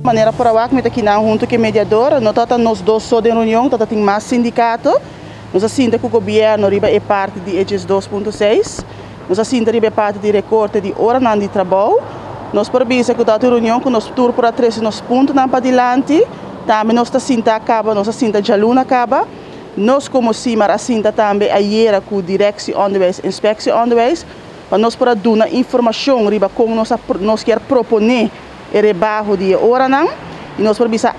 maneira por awak met aqui na junto que mediador, nós tata nos dois só de reunião, tata tem mais sindicato, nós assinta com o governo riba é parte de EGES 2.6, nós assinta riba é parte de recorte de hora não de trabalho, nós provisa que tata reunião com nós tur por atrás nos pontos na para adiante, também nós assinta acaba, nós assinta de aluno acaba, nós como CIMAR assinta também a IERA com direção onderwijs, inspectie onderwijs, para nós para dar informação riba como nós quer proponer e rebaixo de hora não e nós precisa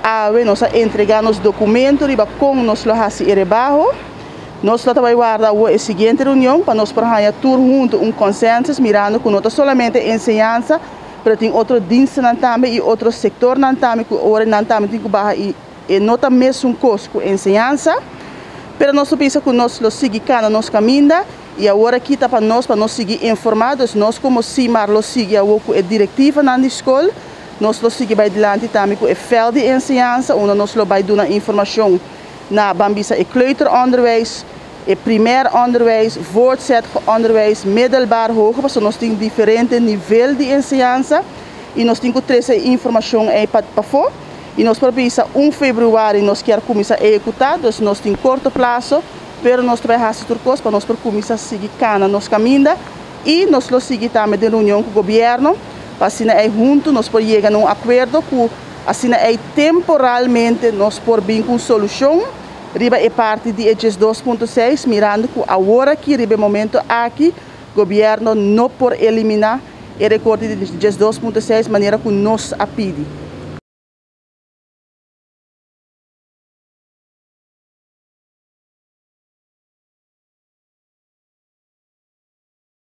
nós entregar nos documentos riba como nós lo hasi e rebaixo nós lá vai guardar a seguinte reunião para nós para tur junto consenso mirando que não somente ensinança mas tem outro dienste também e outro setor também que hora também tem que barra e não tá mesmo coisa com ensinança pero nós pensa que nós lo seguir cada nos caminho e agora aqui está para nós seguir informados, nós como CIMAR lo seguir a diretiva na escola, nós lo seguir vai adiante também com o veld de ensinança, onde nós lo vai dar informação na bambisa e kleuteronderwijs, e primair onderwijs, voortgezet onderwijs, middelbaar, hoger, porque nós temos diferentes níveis de ensinança e nós temos que trazer informação aí para fora. E nós precisamos 1 februário nós quer começar a executar, então nós temos curto prazo. Pero nós trabalhamos por coisas para nós começar a seguir cana nos caminhos e nós lo seguir também de reunião com o governo para assim aí junto nós podemos chegar a um acordo que assim aí temporalmente nós por vir com solução riba é parte de EGES 2.6 mirando que agora que riba momento aqui o governo não por eliminar o recorte de EGES 2.6 maneira que nós a pedir.